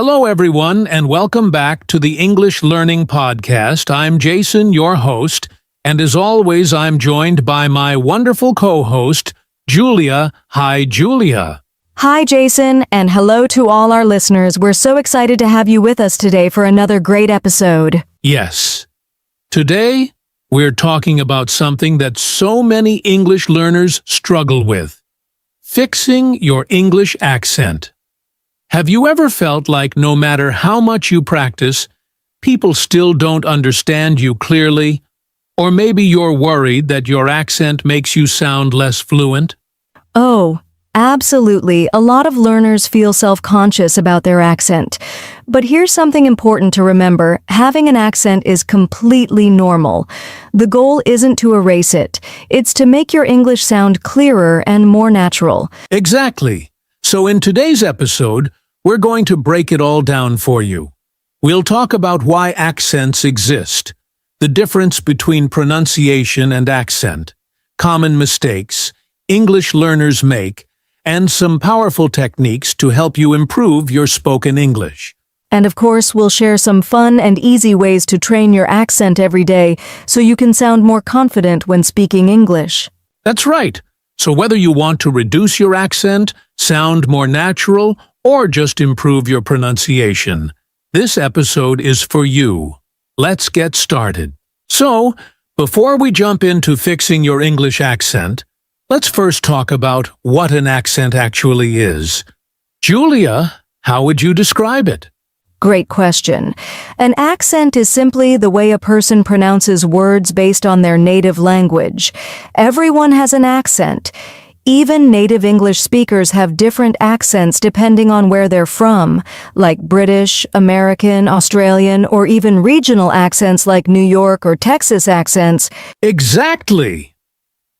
Hello, everyone, and welcome back to the English Learning Podcast. I'm Jason, your host, and as always, I'm joined by my wonderful co-host, Julia. Hi, Julia. Hi, Jason, and hello to all our listeners. We're so excited to have you with us today for another great episode. Yes. Today, we're talking about something that so many English learners struggle with: fixing your English accent. Have you ever felt like no matter how much you practice, people still don't understand you clearly? Or maybe you're worried that your accent makes you sound less fluent? Oh, absolutely. A lot of learners feel self-conscious about their accent. But here's something important to remember. Having an accent is completely normal. The goal isn't to erase it. It's to make your English sound clearer and more natural. Exactly. So in today's episode, we're going to break it all down for you. We'll talk about why accents exist, the difference between pronunciation and accent, common mistakes English learners make, and some powerful techniques to help you improve your spoken English. And of course, we'll share some fun and easy ways to train your accent every day so you can sound more confident when speaking English. That's right. So whether you want to reduce your accent, sound more natural, or just improve your pronunciation, this episode is for you. Let's get started. So, before we jump into fixing your English accent, let's first talk about what an accent actually is. Julia, how would you describe it? Great question. An accent is simply the way a person pronounces words based on their native language. Everyone has an accent. Even native English speakers have different accents depending on where they're from, like British, American, Australian, or even regional accents like New York or Texas accents. Exactly!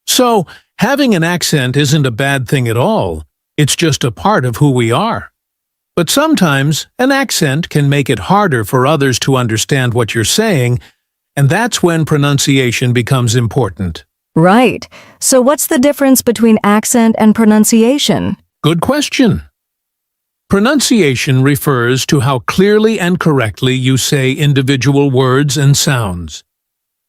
So, having an accent isn't a bad thing at all. It's just a part of who we are. But sometimes, an accent can make it harder for others to understand what you're saying, and that's when pronunciation becomes important. Right. So what's the difference between accent and pronunciation? Good question. Pronunciation refers to how clearly and correctly you say individual words and sounds.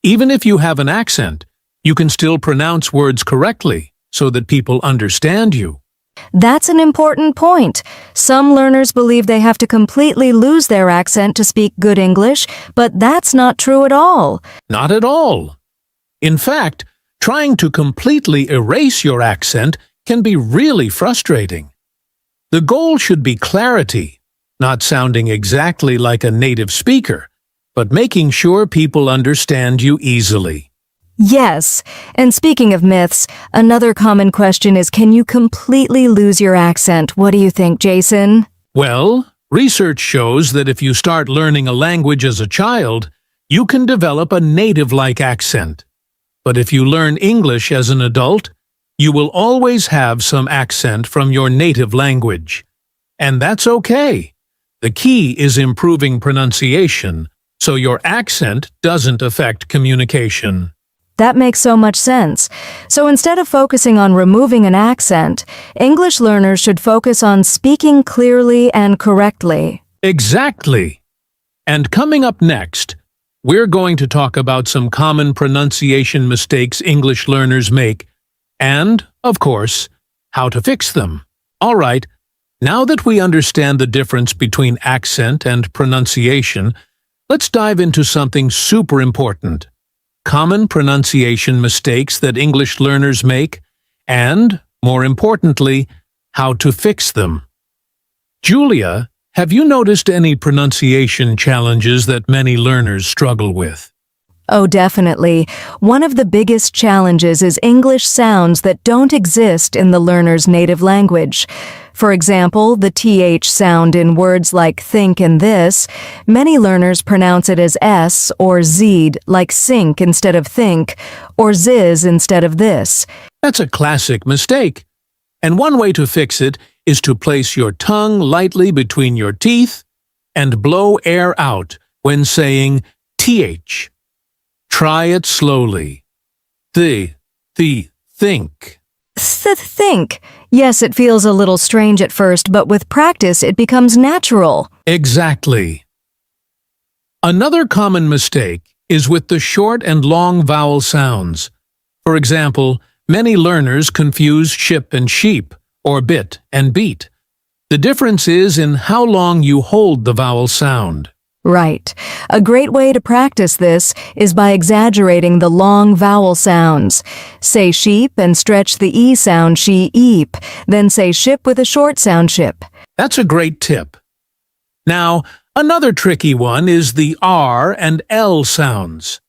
Even if you have an accent, you can still pronounce words correctly so that people understand you. That's an important point. Some learners believe they have to completely lose their accent to speak good English, but that's not true at all. Not at all. In fact, trying to completely erase your accent can be really frustrating. The goal should be clarity, not sounding exactly like a native speaker, but making sure people understand you easily. Yes, and speaking of myths, another common question is, can you completely lose your accent? What do you think, Jason? Well, research shows that if you start learning a language as a child, you can develop a native-like accent. But if you learn English as an adult, you will always have some accent from your native language. And that's okay. The key is improving pronunciation, so your accent doesn't affect communication. That makes so much sense. So instead of focusing on removing an accent, English learners should focus on speaking clearly and correctly. Exactly. And coming up next, we're going to talk about some common pronunciation mistakes English learners make, and, of course, how to fix them. All right, now that we understand the difference between accent and pronunciation, let's dive into something super important: common pronunciation mistakes that English learners make, and, more importantly, how to fix them. Julia, have you noticed any pronunciation challenges that many learners struggle with? Oh, definitely. One of the biggest challenges is English sounds that don't exist in the learner's native language. For example, the TH sound in words like think and this, many learners pronounce it as S or Z'd, like sink instead of think, or Ziz instead of this. That's a classic mistake. And one way to fix it is to place your tongue lightly between your teeth and blow air out when saying TH. Try it slowly. Think. Think. Yes, it feels a little strange at first, but with practice it becomes natural. Exactly. Another common mistake is with the short and long vowel sounds. For example, many learners confuse ship and sheep, or bit and beat. The difference is in how long you hold the vowel sound. Right. A great way to practice this is by exaggerating the long vowel sounds. Say sheep and stretch the E sound she-eep, then say ship with a short sound ship. That's a great tip. Now, another tricky one is the R and L sounds.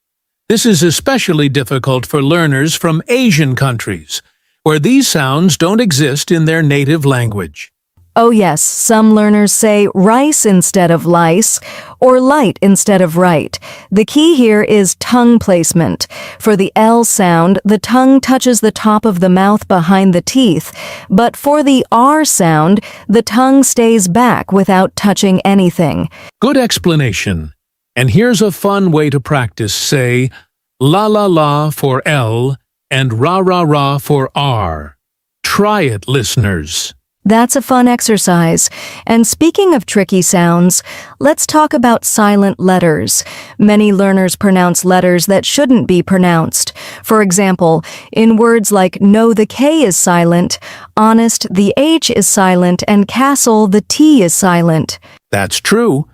This is especially difficult for learners from Asian countries, where these sounds don't exist in their native language. Oh yes, some learners say rice instead of lice, or light instead of right. The key here is tongue placement. For the L sound, the tongue touches the top of the mouth behind the teeth, but for the R sound, the tongue stays back without touching anything. Good explanation. And here's a fun way to practice. Say la la la for L and ra ra ra for R. Try it, listeners. That's a fun exercise. And speaking of tricky sounds, let's talk about silent letters. Many learners pronounce letters that shouldn't be pronounced. For example, in words like no, the K is silent, honest, the H is silent, and castle, the T is silent. That's true.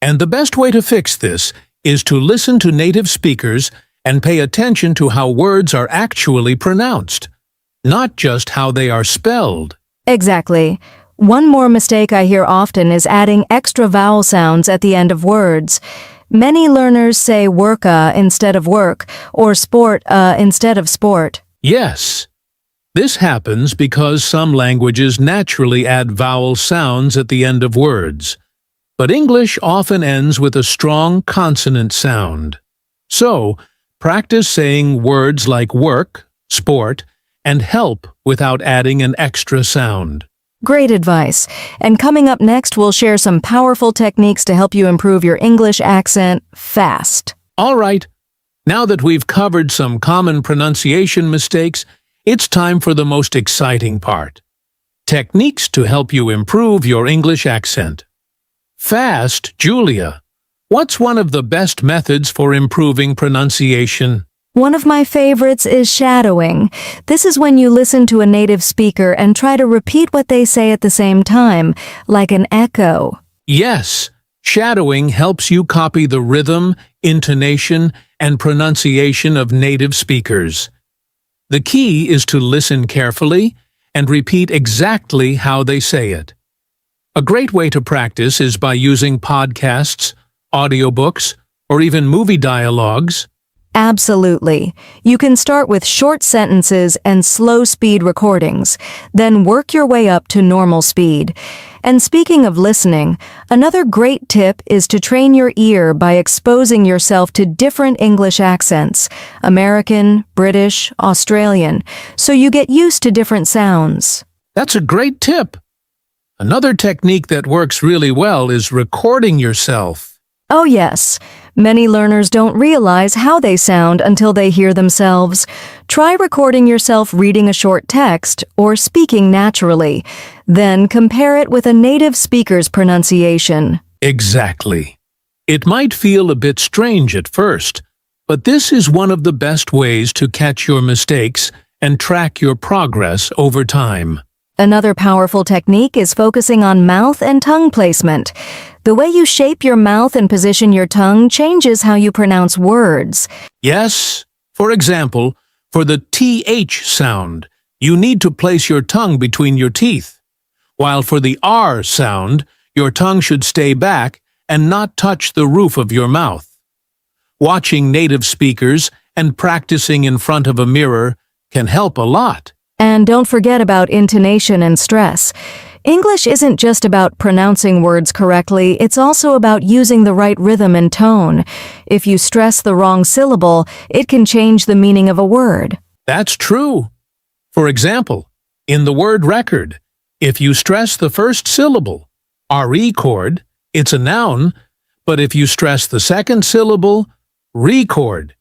And the best way to fix this is to listen to native speakers and pay attention to how words are actually pronounced, not just how they are spelled. Exactly. One more mistake I hear often is adding extra vowel sounds at the end of words. Many learners say worka instead of work, or sport instead of sport. Yes. This happens because some languages naturally add vowel sounds at the end of words, but English often ends with a strong consonant sound. So, practice saying words like work, sport, and help without adding an extra sound. Great advice. And coming up next, we'll share some powerful techniques to help you improve your English accent fast. All right, now that we've covered some common pronunciation mistakes, it's time for the most exciting part. Techniques to help you improve your English accent. Fast, Julia. What's one of the best methods for improving pronunciation? One of my favorites is shadowing. This is when you listen to a native speaker and try to repeat what they say at the same time, like an echo. Yes, shadowing helps you copy the rhythm, intonation, and pronunciation of native speakers. The key is to listen carefully and repeat exactly how they say it. A great way to practice is by using podcasts, audiobooks, or even movie dialogues. Absolutely. You can start with short sentences and slow-speed recordings, then work your way up to normal speed. And speaking of listening, another great tip is to train your ear by exposing yourself to different English accents, American, British, Australian, so you get used to different sounds. That's a great tip. Another technique that works really well is recording yourself. Oh yes. Many learners don't realize how they sound until they hear themselves. Try recording yourself reading a short text or speaking naturally. Then compare it with a native speaker's pronunciation. Exactly. It might feel a bit strange at first, but this is one of the best ways to catch your mistakes and track your progress over time. Another powerful technique is focusing on mouth and tongue placement. The way you shape your mouth and position your tongue changes how you pronounce words. Yes, for example, for the TH sound, you need to place your tongue between your teeth, while for the R sound, your tongue should stay back and not touch the roof of your mouth. Watching native speakers and practicing in front of a mirror can help a lot. And don't forget about intonation and stress. English isn't just about pronouncing words correctly, it's also about using the right rhythm and tone. If you stress the wrong syllable, it can change the meaning of a word. That's true. For example, in the word record, if you stress the first syllable, RE chord, it's a noun, but if you stress the second syllable, record,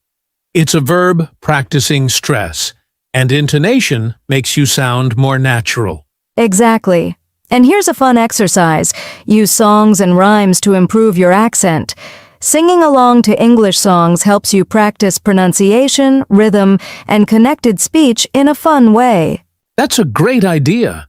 it's a verb practicing stress. And intonation makes you sound more natural. Exactly. And here's a fun exercise. Use songs and rhymes to improve your accent. Singing along to English songs helps you practice pronunciation, rhythm, and connected speech in a fun way. That's a great idea.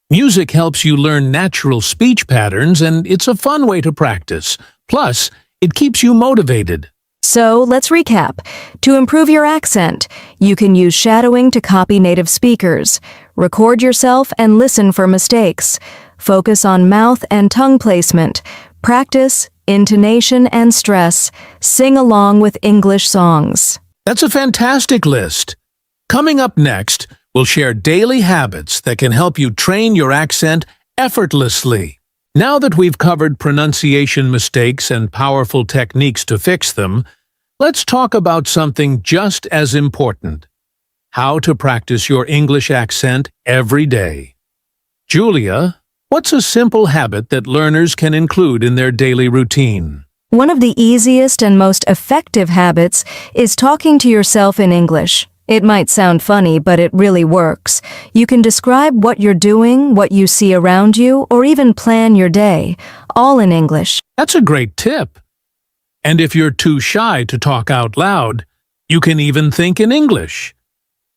Music helps you learn natural speech patterns, and it's a fun way to practice. Plus, it keeps you motivated. So, let's recap. To improve your accent, you can use shadowing to copy native speakers. Record yourself and listen for mistakes. Focus on mouth and tongue placement. Practice intonation and stress. Sing along with English songs. That's a fantastic list. Coming up next, we'll share daily habits that can help you train your accent effortlessly. Now that we've covered pronunciation mistakes and powerful techniques to fix them, let's talk about something just as important: how to practice your English accent every day. Julia, what's a simple habit that learners can include in their daily routine? One of the easiest and most effective habits is talking to yourself in English. It might sound funny, but it really works. You can describe what you're doing, what you see around you, or even plan your day, all in English. That's a great tip. And if you're too shy to talk out loud, you can even think in English.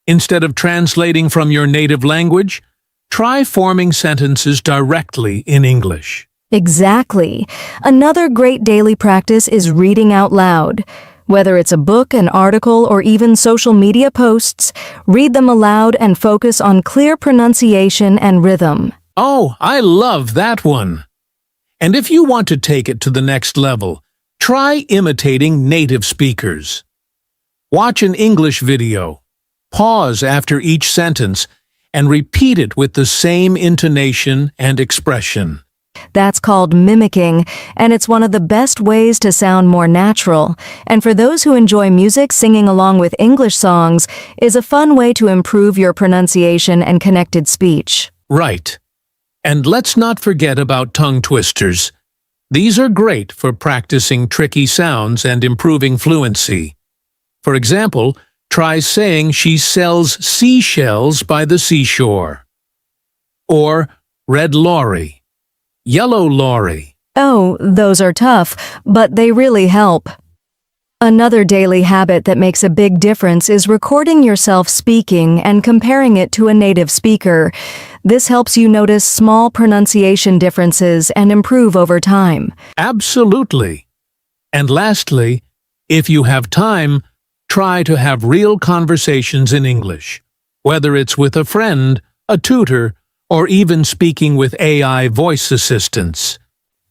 Instead of translating from your native language, try forming sentences directly in English. Exactly. Another great daily practice is reading out loud. Whether it's a book, an article, or even social media posts, read them aloud and focus on clear pronunciation and rhythm. Oh, I love that one. And if you want to take it to the next level, try imitating native speakers. Watch an English video, pause after each sentence, and repeat it with the same intonation and expression. That's called mimicking, and it's one of the best ways to sound more natural. And for those who enjoy music, singing along with English songs is a fun way to improve your pronunciation and connected speech. Right. And let's not forget about tongue twisters. These are great for practicing tricky sounds and improving fluency. For example, try saying she sells seashells by the seashore. Or red lorry. Yellow lorry. Oh, those are tough, but they really help. Another daily habit that makes a big difference is recording yourself speaking and comparing it to a native speaker. This helps you notice small pronunciation differences and improve over time. Absolutely. And lastly, if you have time, try to have real conversations in English, whether it's with a friend, a tutor, or even speaking with AI voice assistants.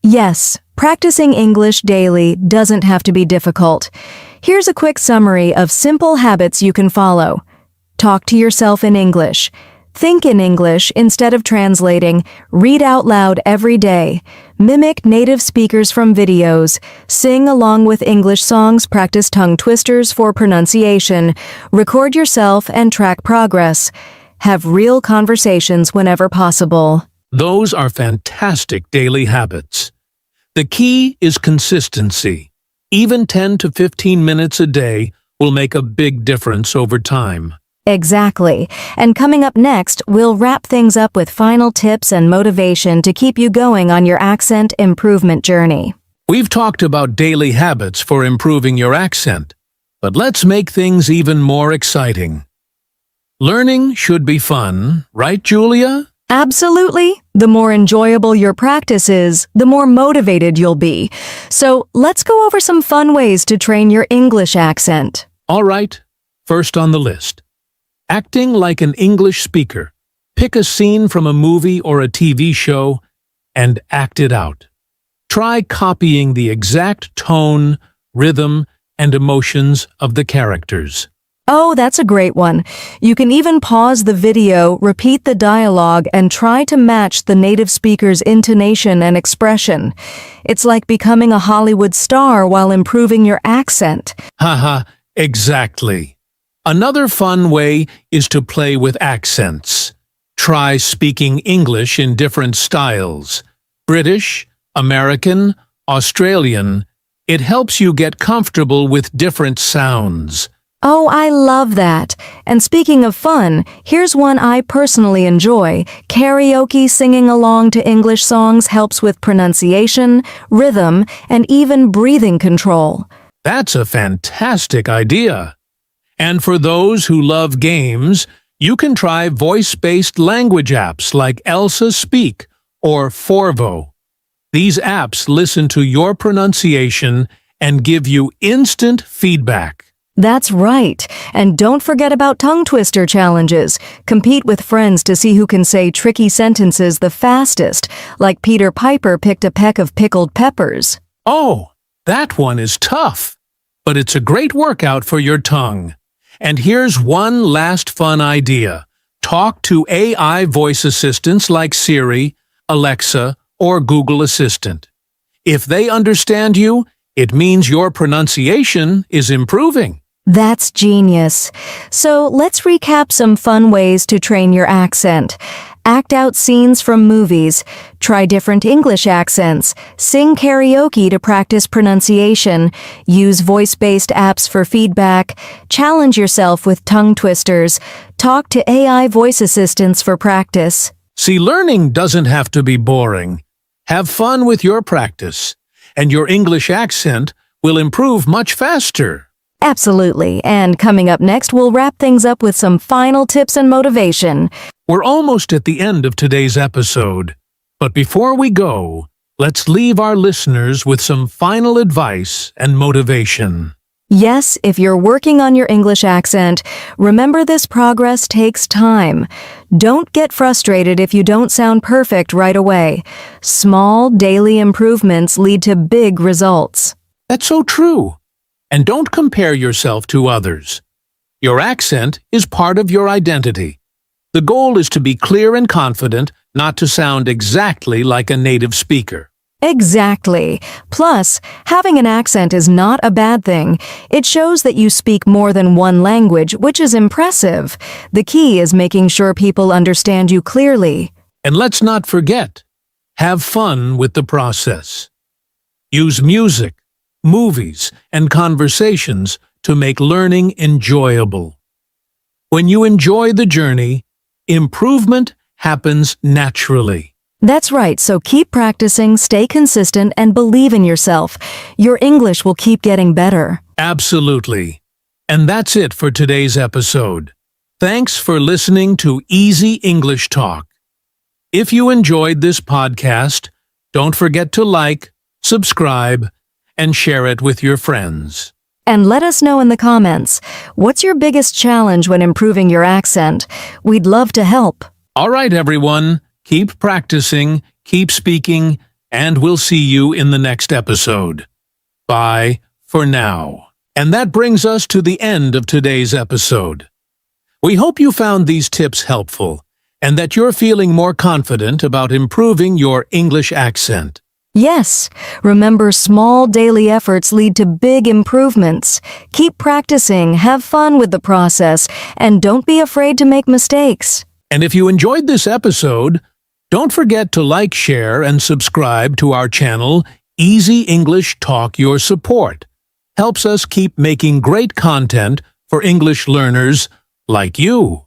Yes, practicing English daily doesn't have to be difficult. Here's a quick summary of simple habits you can follow. Talk to yourself in English. Think in English instead of translating. Read out loud every day. Mimic native speakers from videos. Sing along with English songs. Practice tongue twisters for pronunciation. Record yourself and track progress. Have real conversations whenever possible. Those are fantastic daily habits. The key is consistency. Even 10 to 15 minutes a day will make a big difference over time. Exactly. And coming up next, we'll wrap things up with final tips and motivation to keep you going on your accent improvement journey. We've talked about daily habits for improving your accent, but let's make things even more exciting. Learning should be fun, right, Julia? Absolutely. The more enjoyable your practice is, the more motivated you'll be. So let's go over some fun ways to train your English accent. All right, first on the list. Acting like an English speaker. Pick a scene from a movie or a TV show and act it out. Try copying the exact tone, rhythm, and emotions of the characters. Oh, that's a great one. You can even pause the video, repeat the dialogue, and try to match the native speaker's intonation and expression. It's like becoming a Hollywood star while improving your accent. Haha, exactly. Another fun way is to play with accents. Try speaking English in different styles. British, American, Australian. It helps you get comfortable with different sounds. Oh, I love that. And speaking of fun, here's one I personally enjoy. Karaoke singing along to English songs helps with pronunciation, rhythm, and even breathing control. That's a fantastic idea. And for those who love games, you can try voice-based language apps like Elsa Speak or Forvo. These apps listen to your pronunciation and give you instant feedback. That's right. And don't forget about tongue twister challenges. Compete with friends to see who can say tricky sentences the fastest, like Peter Piper picked a peck of pickled peppers. Oh, that one is tough, but it's a great workout for your tongue. And here's one last fun idea. Talk to AI voice assistants like Siri, Alexa, or Google Assistant. If they understand you, it means your pronunciation is improving. That's genius. So let's recap some fun ways to train your accent. Act out scenes from movies. Try different English accents. Sing karaoke to practice pronunciation. Use voice-based apps for feedback. Challenge yourself with tongue twisters. Talk to AI voice assistants for practice. See, learning doesn't have to be boring. Have fun with your practice, and your English accent will improve much faster. Absolutely. And coming up next, we'll wrap things up with some final tips and motivation. We're almost at the end of today's episode. But before we go, let's leave our listeners with some final advice and motivation. Yes, if you're working on your English accent, remember this progress takes time. Don't get frustrated if you don't sound perfect right away. Small, daily improvements lead to big results. That's so true. And don't compare yourself to others. Your accent is part of your identity. The goal is to be clear and confident, not to sound exactly like a native speaker. Exactly. Plus, having an accent is not a bad thing. It shows that you speak more than one language, which is impressive. The key is making sure people understand you clearly. And let's not forget, have fun with the process. Use music, movies, and conversations to make learning enjoyable. When you enjoy the journey, improvement happens naturally. That's right, so keep practicing, stay consistent, and believe in yourself. Your English will keep getting better. Absolutely. And that's it for today's episode. Thanks for listening to Easy English Talk. If you enjoyed this podcast, don't forget to like, subscribe, and share it with your friends. And let us know in the comments, what's your biggest challenge when improving your accent? We'd love to help. All right, everyone. Keep practicing, keep speaking, and we'll see you in the next episode. Bye for now. And that brings us to the end of today's episode. We hope you found these tips helpful and that you're feeling more confident about improving your English accent. Yes, remember small daily efforts lead to big improvements. Keep practicing, have fun with the process, and don't be afraid to make mistakes. And if you enjoyed this episode, don't forget to like, share, and subscribe to our channel, Easy English Talk. Your support helps us keep making great content for English learners like you.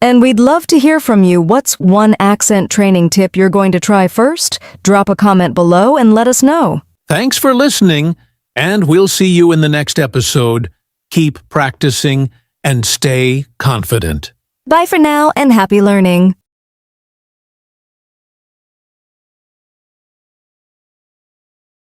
And we'd love to hear from you. What's one accent training tip you're going to try first? Drop a comment below and let us know. Thanks for listening, and we'll see you in the next episode. Keep practicing and stay confident. Bye for now and happy learning.